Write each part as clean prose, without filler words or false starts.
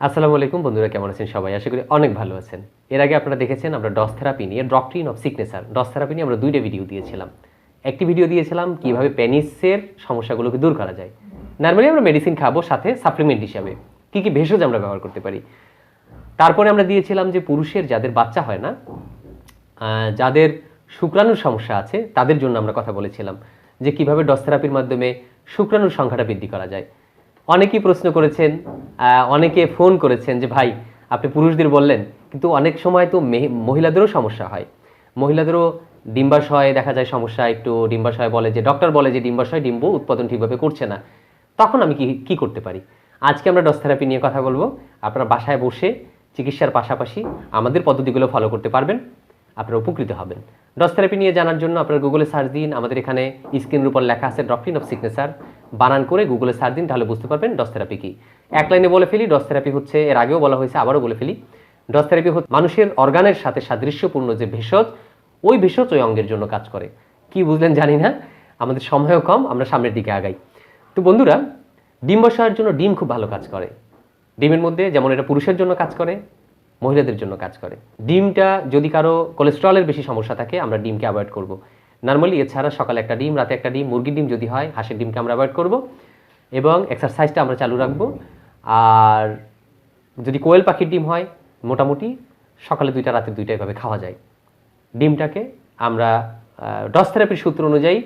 আসসালামু আলাইকুম বন্ধুরা, কেমন আছেন সবাই? আশা করি অনেক ভালো আছেন। এর আগে আপনারা দেখেছেন আমরা ডস থেরাপি নিয়ে, ডক্ট্রিন অফ সিকনেসার ডস থেরাপি নিয়ে আমরা 2টা ভিডিও দিয়েছিলাম। একটি ভিডিও দিয়েছিলাম কিভাবে পেনিসের সমস্যাগুলোকে দূর করা যায়। নরমালি আমরা মেডিসিন খাবো, সাথে সাপ্লিমেন্ট হিসাবে কী কী ভেষজ আমরা ব্যবহার করতে পারি। তারপরে আমরা দিয়েছিলাম যে পুরুষের যাদের বাচ্চা হয় না, যাদের শুক্রাণুর সমস্যা আছে, তাদের জন্য আমরা কথা বলেছিলাম যে কিভাবে ডস থেরাপির মাধ্যমে শুক্রাণুর সংখ্যাটা বৃদ্ধি করা যায়। অনেকেই প্রশ্ন করেছেন, অনেকে ফোন করেছেন যে ভাই আপনি পুরুষদের বললেন, কিন্তু অনেক সময় তো মহিলাদেরও সমস্যা হয়। মহিলাদেরও ডিম্বাশয় দেখা যায় সমস্যা, একটু ডিম্বাশয় বলে যে ডক্টর বলে যে ডিম্বাশয় ডিম্ব উৎপাদন ঠিকভাবে করছে না, তখন আমি কি করতে পারি। আজকে আমরা ডস থেরাপি নিয়ে কথা বলবো। আপনারা বাসায় বসে চিকিৎসার পাশাপাশি আমাদের পদ্ধতিগুলো ফলো করতে পারবেন, আপনারা উপকৃত হবেন। ডস থেরাপি নিয়ে জানার জন্য আপনারা গুগলে সার্চ দিন। আমাদের এখানে স্ক্রিনের উপর লেখা আছে ডক্ট্রিন অফ সিকনেসার, বানান করে গুগলে সার্চ দিন, তাহলে বুঝতে পারবেন ডস থেরাপি কি। এক লাইনে বলে ফেলি, ডস থেরাপি হচ্ছে, এর আগেও বলা হয়েছে আবারও বলে ফেলি, ডস থেরাপি হচ্ছে মানুষের অর্গানের সাথে সাদৃশ্যপূর্ণ যে ভেষজ, ওই ভেষজ ওই অঙ্গের জন্য কাজ করে। কি বুঝলেন জানি না, আমাদের সময়ও কম, আমরা সামনের দিকে আগাই। তো বন্ধুরা, ডিম্বাশয়ের জন্য ডিম খুব ভালো কাজ করে। ডিমের মধ্যে যেমন এটা পুরুষের জন্য কাজ করে, মহিলাদের জন্য কাজ করে। ডিমটা যদি কারো কোলেস্ট্রলের বেশি সমস্যা থাকে, আমরা ডিমকে অ্যাভয়েড করব। নর্মালি এছাড়া সকালে একটা ডিম, রাতে একটা ডিম, মুরগির ডিম যদি হয়, হাঁসের ডিমকে আমরা অ্যাভয়েড করব এবং এক্সারসাইজটা আমরা চালু রাখবো। আর যদি কোয়েল পাখির ডিম হয়, মোটামুটি সকালে 2টা রাতে 2টা এভাবে খাওয়া যায়। ডিমটাকে আমরা ডস থেরাপির সূত্র অনুযায়ী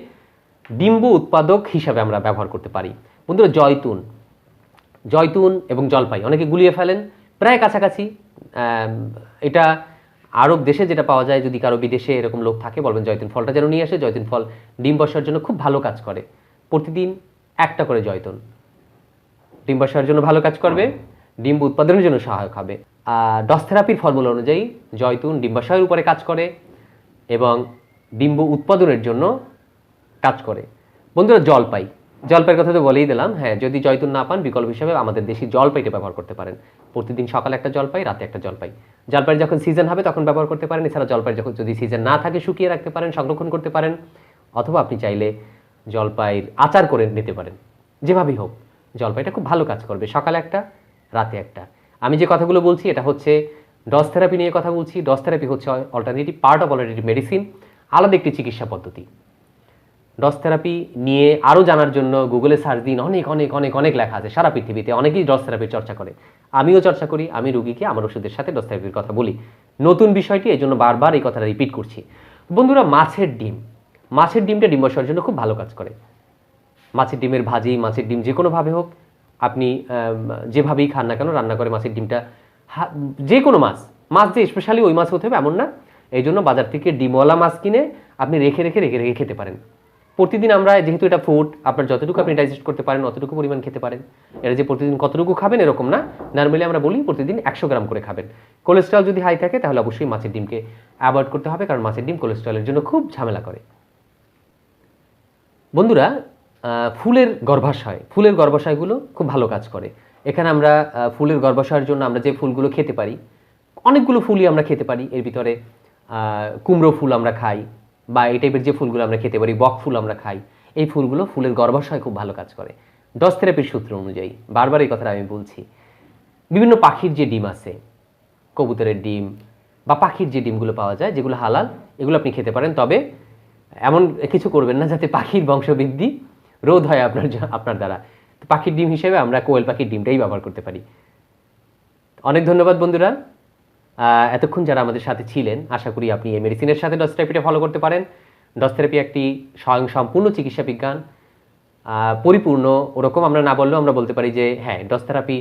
ডিম্ব উৎপাদক হিসাবে আমরা ব্যবহার করতে পারি। বন্ধুরা, জয়তুন এবং জলপাই অনেকে গুলিয়ে ফেলেন, প্রায় কাছাকাছি। এটা আরব দেশে যেটা পাওয়া যায়, যদি কারো বিদেশে এরকম লোক থাকে বলবেন জয়তুন ফলটা যেন নিয়ে আসে। জয়তুন ফল ডিম বসার জন্য খুব ভালো কাজ করে। প্রতিদিন একটা করে জয়তুন ডিম বসার জন্য ভালো কাজ করবে, ডিম্ব উৎপাদনের জন্য সহায়ক হবে। ডস থেরাপির ফর্মুলা অনুযায়ী জয়তুন ডিম্বাশয়ের উপরে কাজ করে এবং ডিম্ব উৎপাদনের জন্য কাজ করে। বন্ধুরা, জলপাইয়ের কথা তো বলেই দিলাম। হ্যাঁ, যদি জয়তুন না পান, বিকল্প হিসেবে আমাদের দেশি জলপাইটা ব্যবহার করতে পারেন। প্রতিদিন সকালে একটা জলপাই, রাতে একটা জলপাই। জলপাইয়ের যখন সিজন হবে তখন ব্যবহার করতে পারেন। এছাড়া জলপাই যখন যদি সিজন না থাকে, শুকিয়ে রাখতে পারেন, সংরক্ষণ করতে পারেন, অথবা আপনি চাইলে জলপাইয়ের আচার করে নিতে পারেন। যেভাবেই হোক, জলপাইটা খুব ভালো কাজ করবে। সকালে একটা, রাতে একটা। আমি যে কথাগুলো বলছি এটা হচ্ছে ডস থেরাপি নিয়ে কথা বলছি। ডস থেরাপি হচ্ছে alternative part of alternative medicine, আলাদা একটি চিকিৎসা পদ্ধতি। ডস থেরাপি নিয়ে আরও জানার জন্য গুগলে সার্চ দিন, অনেক অনেক অনেক অনেক লেখা আছে। সারা পৃথিবীতে অনেকেই ডস থেরাপির চর্চা করে, আমিও চর্চা করি। আমি রুগীকে আমার ওষুধের সাথে ডস থেরাপির কথা বলি। নতুন বিষয়টি, এই জন্য বারবার এই কথাটা রিপিট করছি। বন্ধুরা, মাছের ডিমটা ডিম্বাশয়ের জন্য খুব ভালো কাজ করে। মাছের ডিমের ভাজি, মাছের ডিম যে কোনোভাবে হোক, আপনি যেভাবেই খান না কেন, রান্না করে মাছের ডিমটা, যে কোনো মাছ যে স্পেশালি ওই মাছ হতে হবে এমন না। এই জন্য বাজার থেকে ডিমওয়ালা মাছ কিনে আপনি রেখে খেতে পারেন। প্রতিদিন আমরা, যেহেতু এটা ফুড, আপনার যতটুকু আপনি ডাইজেস্ট করতে পারেন অতটুকু পরিমাণ খেতে পারেন। এটা যে প্রতিদিন কতটুকু খাবেন এরকম না, নর্মালি আমরা বলি প্রতিদিন 100 গ্রাম করে খাবেন। কোলেস্ট্রল যদি হাই থাকে তাহলে অবশ্যই মাছের ডিমকে অ্যাভয়েড করতে হবে, কারণ মাছের ডিম কোলেস্ট্রলের জন্য খুব ঝামেলা করে। বন্ধুরা, ফুলের গর্ভাশয়গুলো খুব ভালো কাজ করে। এখানে আমরা ফুলের গর্ভাশয়ের জন্য আমরা যে ফুলগুলো খেতে পারি, অনেকগুলো ফুলই আমরা খেতে পারি। এর ভিতরে কুমড়ো ফুল আমরা খাই, বা এই টাইপের যে ফুলগুলো আমরা খেতে পারি, বক ফুল আমরা খাই। এই ফুলগুলো ফুলের গর্ভাশয় খুব ভালো কাজ করে ডস থেরাপির সূত্র অনুযায়ী। বারবার এই কথাটা আমি বলছি। বিভিন্ন পাখির যে ডিম আছে, কবুতরের ডিম বা পাখির যে ডিমগুলো পাওয়া যায়, যেগুলো হালাল, এগুলো আপনি খেতে পারেন। তবে এমন কিছু করবেন না যাতে পাখির বংশবৃদ্ধি রোধ হয় আপনার দ্বারা। পাখির ডিম হিসেবে আমরা কোয়েল পাখির ডিমটাই ব্যবহার করতে পারি। অনেক ধন্যবাদ বন্ধুরা, এতক্ষণ যারা আমাদের সাথে ছিলেন। আশা করি আপনি এই মেডিসিনের সাথে ডস থেরাপিটা ফলো করতে পারেন। ডস থেরাপি একটি স্বয়ংসম্পূর্ণ চিকিৎসা বিজ্ঞান, পরিপূর্ণ ওরকম আমরা না বললেও আমরা বলতে পারি যে হ্যাঁ, ডস থেরাপি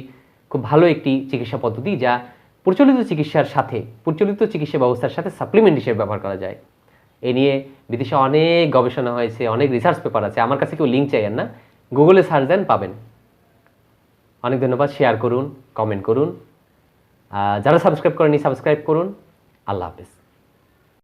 খুব ভালো একটি চিকিৎসা পদ্ধতি, যা প্রচলিত চিকিৎসা ব্যবস্থার সাথে সাপ্লিমেন্ট হিসেবে ব্যবহার করা যায়। এ নিয়ে বিদেশে অনেক গবেষণা হয়েছে, অনেক রিসার্চ পেপার আছে। আমার কাছে কেউ লিঙ্ক চাইয়েন না, গুগলে সার্চ দেন, পাবেন। অনেক ধন্যবাদ। শেয়ার করুন, কমেন্ট করুন। যারা সাবস্ক্রাইব করেননি সাবস্ক্রাইব করুন। আল্লাহ হাফেজ।